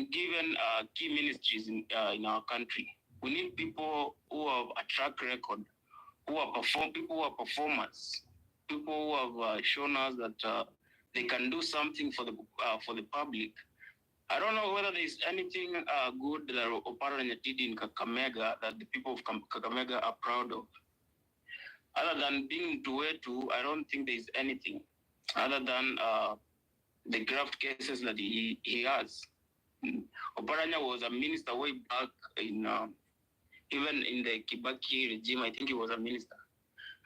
been given key ministries in our country. We need people who have a track record, people who are performers, people who have shown us that they can do something for the public. I don't know whether there is anything good that Oparanya did in Kakamega that the people of Kakamega are proud of. Other than being Tuwetu, I don't think there is anything other than the graft cases that he has. Oparanya was a minister way back in even in the Kibaki regime. I think he was a minister.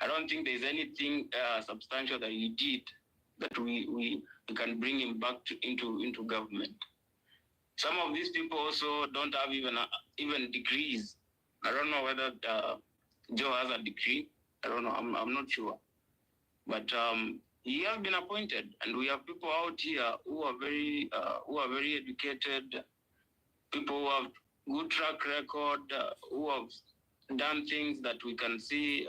I don't think there's anything substantial that he did that we can bring him back into government. Some of these people also don't have even degrees. I don't know whether Joe has a degree. I don't know. I'm not sure. But he has been appointed, and we have people out here who are very educated, people who have good track record, who have done things that we can see.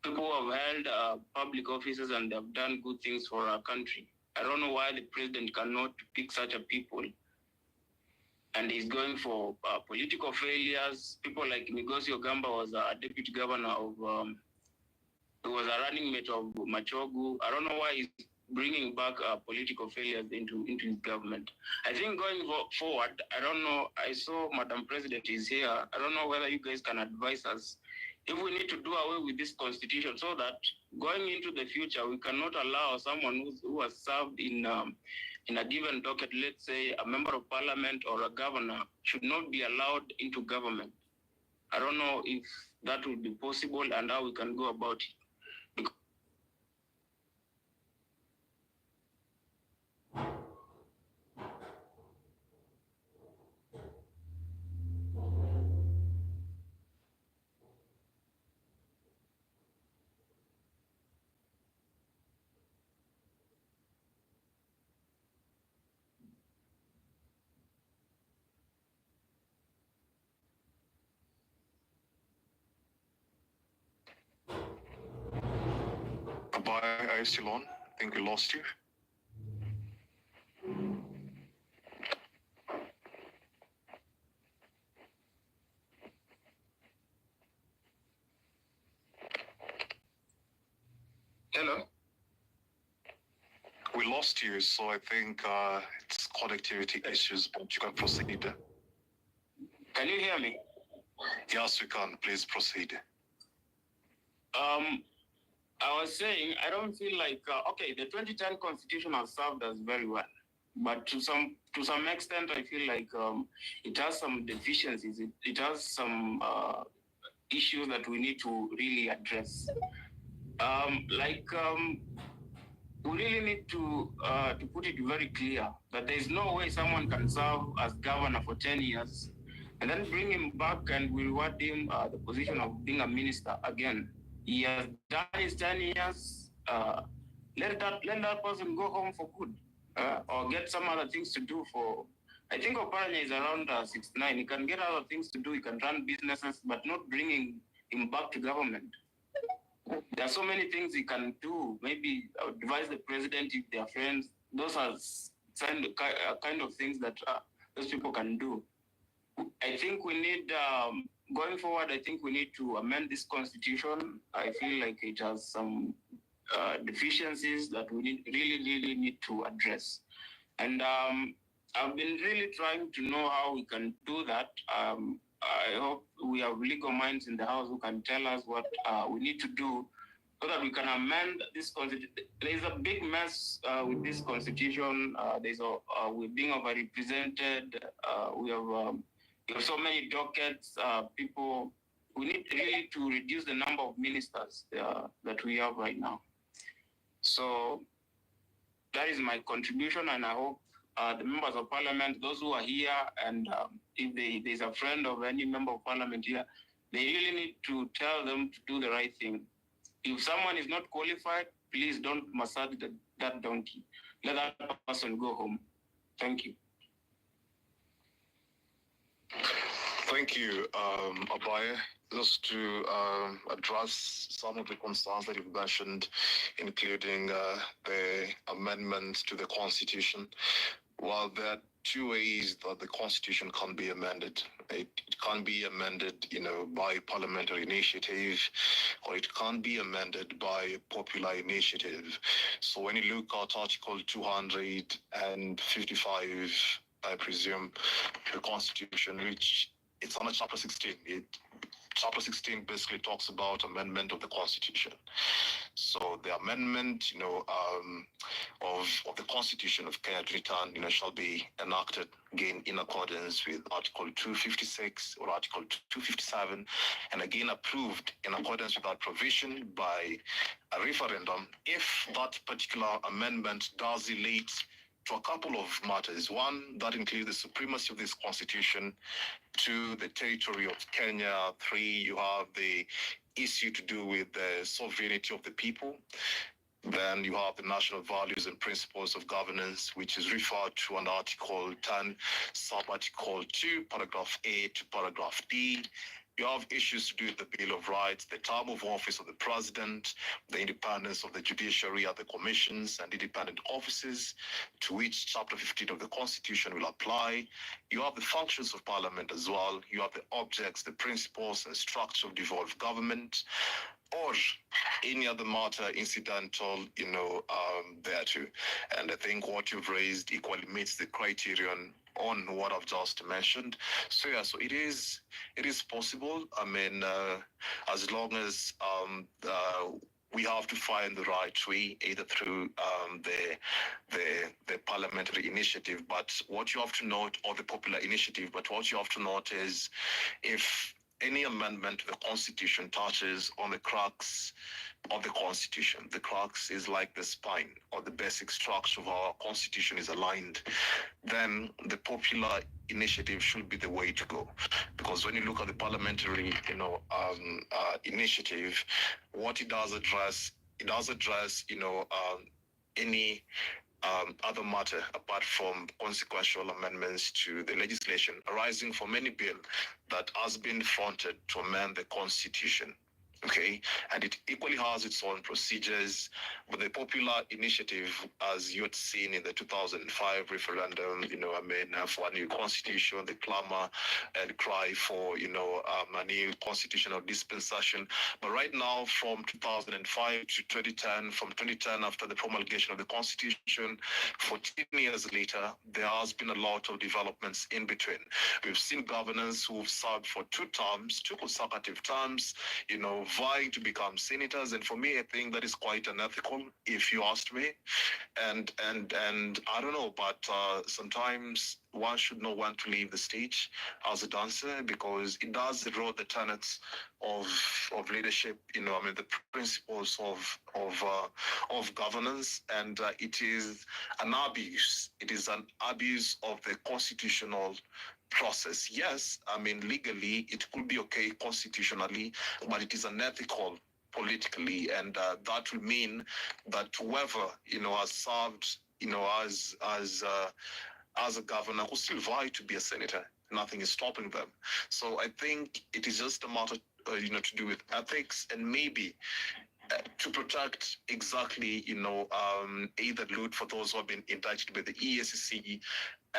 People who have held public offices and they have done good things for our country. I don't know why the president cannot pick such a people. And he's going for political failures. People like Migosi Ogamba was a deputy governor of, he was a running mate of Machogu. I don't know why he's bringing back political failures into his government. I think going forward, I don't know, I saw Madam President is here. I don't know whether you guys can advise us if we need to do away with this constitution so that going into the future, we cannot allow someone who has served in a given docket, let's say a member of parliament or a governor, should not be allowed into government. I don't know if that would be possible and how we can go about it. Are you still on? I think we lost you. Hello? We lost you, so I think it's connectivity issues, but you can proceed. Can you hear me? Yes, we can. Please proceed. I was saying, I don't feel like, okay, the 2010 constitution has served us very well, but to some extent, I feel like it has some deficiencies. It has some issues that we need to really address. We really need to put it very clear that there is no way someone can serve as governor for 10 years and then bring him back and we reward him the position of being a minister again. He has done his 10 years. Let that person go home for good or get some other things to do for. I think Oparanya is around 69. He can get other things to do. He can run businesses, but not bringing him back to government. There are so many things he can do. Maybe advise the president if they are friends. Those are kind of things that those people can do. I think we need, going forward, I think we need to amend this constitution. I feel like it has some deficiencies that we really need to address. And I've been really trying to know how we can do that. I hope we have legal minds in the house who can tell us what we need to do so that we can amend this constitution. There's a big mess with this constitution. We're being overrepresented. We have so many dockets. People. We need really to reduce the number of ministers that we have right now. So that is my contribution, and I hope the members of parliament, those who are here, and if there's a friend of any member of parliament here, they really need to tell them to do the right thing. If someone is not qualified, please don't massage that donkey. Let that person go home. Thank you. Thank you, Abaye. Just to address some of the concerns that you've mentioned, including the amendments to the Constitution. Well, there are two ways that the Constitution can be amended. It can be amended, by parliamentary initiative, or it can be amended by popular initiative. So when you look at Article 255, I presume, the Constitution, which it's under Chapter 16. Chapter 16 basically talks about amendment of the Constitution. So the amendment, of the Constitution of Kenya 2010, shall be enacted again in accordance with Article 256 or Article 257, and again approved in accordance with that provision by a referendum if that particular amendment does relate to a couple of matters. One, that includes the supremacy of this Constitution. Two, the territory of Kenya. Three, you have the issue to do with the sovereignty of the people. Then you have the national values and principles of governance, which is referred to under Article 10, Sub-Article 2, Paragraph A to Paragraph D. You have issues to do with the Bill of Rights, the term of office of the president, the independence of the judiciary and the commissions and independent offices, to which Chapter 15 of the Constitution will apply. You have the functions of Parliament as well. You have the objects, the principles and structure of devolved government, or any other matter incidental, thereto. And I think what you've raised equally meets the criterion on what I've just mentioned. So yeah, so it is possible. I mean, as long as we have to find the right way, either through the parliamentary initiative, but what you have to note, or the popular initiative, but what you have to note is if any amendment to the Constitution touches on the crux of the Constitution. The crux is like the spine or the basic structure of our Constitution is aligned. Then the popular initiative should be the way to go, because when you look at the parliamentary, initiative, what it does address, any other matter apart from consequential amendments to the legislation arising from any bill that has been fronted to amend the Constitution. Okay, and it equally has its own procedures. But the popular initiative, as you had seen in the 2005 referendum, for a new constitution, the clamor and cry for, a new constitutional dispensation. But right now, from 2005 to 2010, from 2010 after the promulgation of the Constitution, 14 years later, there has been a lot of developments in between. We've seen governors who've served for two consecutive terms, vying to become senators, and for me, I think that is quite unethical, if you asked me. And I don't know, but sometimes one should know when to leave the stage as a dancer, because it does erode the tenets of leadership. The principles of governance, and it is an abuse. It is an abuse of the constitutional process. Yes, legally it could be okay constitutionally, but it is unethical politically, and that will mean that whoever has served as a governor will still vie to be a senator. Nothing is stopping them. So I think it is just a matter to do with ethics, and maybe to protect exactly, either loot for those who have been indicted by the EACC.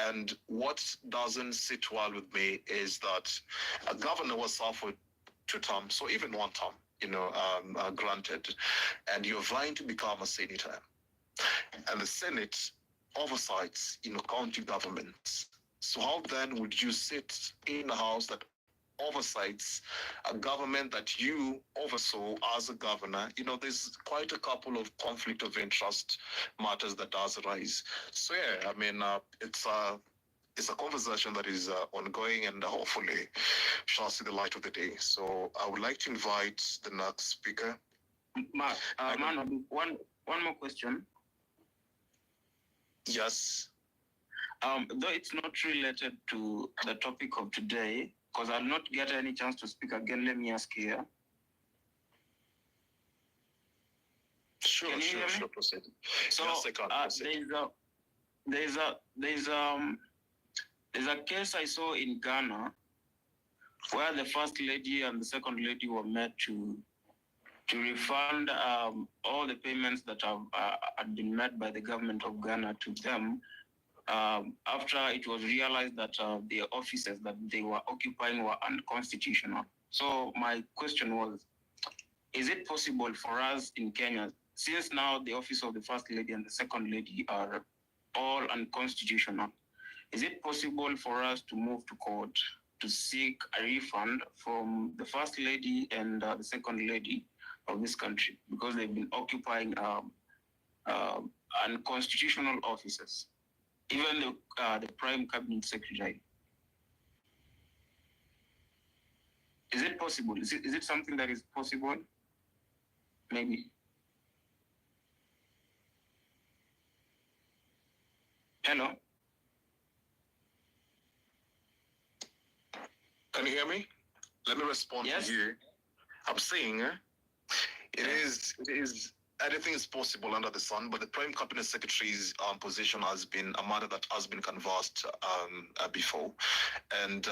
And what doesn't sit well with me is that a governor was served for 2 terms, or even 1 term, granted, and you're vying to become a senator. And the Senate oversights, county governments. So how then would you sit in a house that oversights a government that you oversaw as a governor? There's quite a couple of conflict of interest matters that does arise. So yeah, it's a conversation that is ongoing, and hopefully shall see the light of the day. So I would like to invite the next speaker. One more question. Yes. Though it's not related to the topic of today, because I'll not get any chance to speak again, let me ask here. Sure, proceed. So yes, I can proceed. There's a case I saw in Ghana where the first lady and the second lady were met to refund all the payments that had been made by the government of Ghana to them after it was realized that the offices that they were occupying were unconstitutional. So my question was, is it possible for us in Kenya, since now the office of the First Lady and the Second Lady are all unconstitutional, is it possible for us to move to court to seek a refund from the First Lady and the Second Lady of this country, because they've been occupying unconstitutional offices, even the Prime Cabinet Secretary? Is it possible? Is it something that is possible? Maybe. Hello? Can you hear me? Let me respond Yes. to you. I'm saying it is anything is possible under the sun, but the Prime Cabinet Secretary's position has been a matter that has been canvassed before, and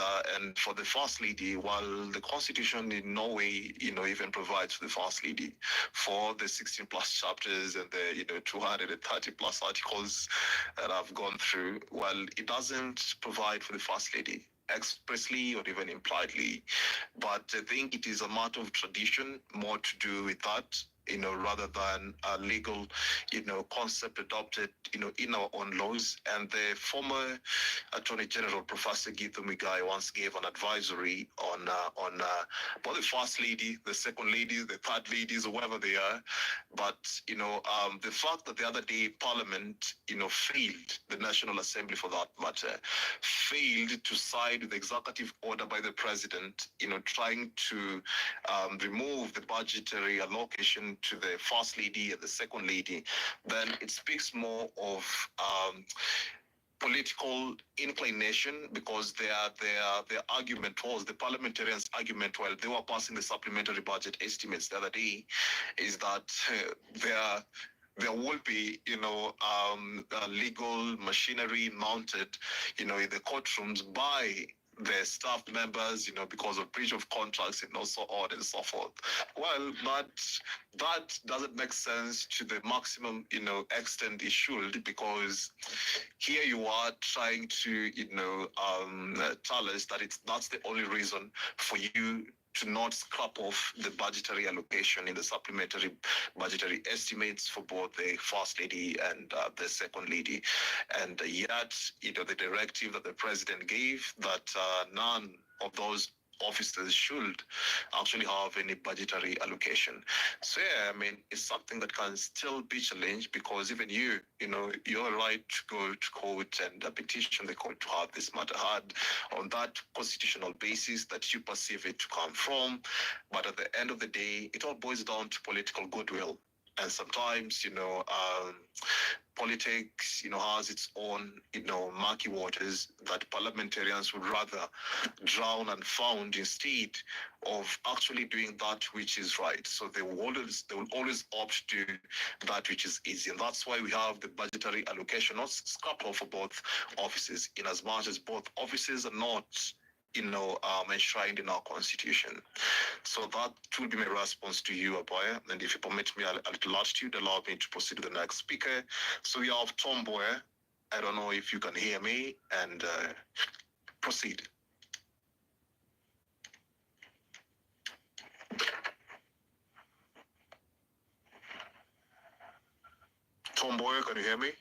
for the First Lady, while the Constitution in no way, even provides for the First Lady for the 16 plus chapters and the 230 plus articles that I've gone through, while it doesn't provide for the First Lady expressly or even impliedly, but I think it is a matter of tradition, more to do with that, rather than a legal, concept adopted, in our own laws. And the former Attorney General, Professor Githu Muigai, once gave an advisory on both the First Lady, the Second Lady, the Third Ladies, or whoever they are. But, the fact that the other day Parliament, failed, the National Assembly for that matter, failed to side with the executive order by the President, trying to remove the budgetary allocation to the First Lady and the Second Lady, then it speaks more of political inclination, because their argument was, the parliamentarians' argument while they were passing the supplementary budget estimates the other day, is that there will be, legal machinery mounted, in the courtrooms by the staff members, because of breach of contracts and so on and so forth. Well, that doesn't make sense to the maximum, extent it should, because here you are trying to, tell us that that's the only reason for you to not scrap off the budgetary allocation in the supplementary budgetary estimates for both the First Lady and the Second Lady. And yet, the directive that the President gave, that none of those officers should actually have any budgetary allocation. So yeah, I mean, it's something that can still be challenged, because even you're right to go to court and petition the court to have this matter heard on that constitutional basis that you perceive it to come from. But at the end of the day, it all boils down to political goodwill. And sometimes, politics, has its own, murky waters that parliamentarians would rather drown and drown instead of actually doing that which is right. So they will always opt to do that which is easy. And that's why we have the budgetary allocation, not scrapped off for both offices, in as much as both offices are not enshrined in our constitution. So that will be my response to you, Aboya. And if you permit me, I'll last you to allow me to proceed to the next speaker. So we have Tom Boyer. I don't know if you can hear me, and proceed. Tom Boyer, can you hear me?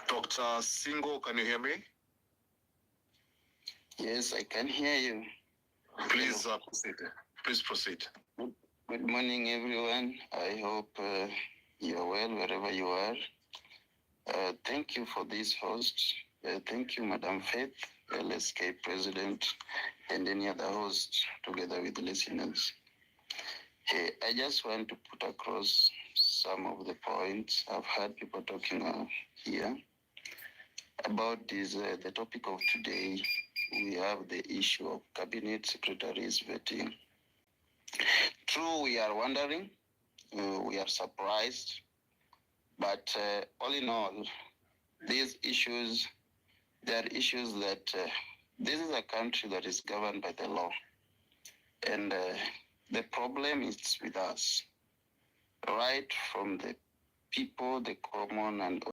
Dr. Singo, can you hear me? Yes, I can hear you. Please proceed. Please proceed. Good morning, everyone. I hope you're well wherever you are. Thank you for this host. Thank you, Madam Faith, LSK President, and any other host, together with the listeners. I just want to put across some of the points. I've heard people talking here about this. The topic of today, we have the issue of cabinet secretaries vetting. True, we are wondering, we are surprised, but all in all, these issues, they are issues that this is a country that is governed by the law. And The problem is with us, right from the people, the common and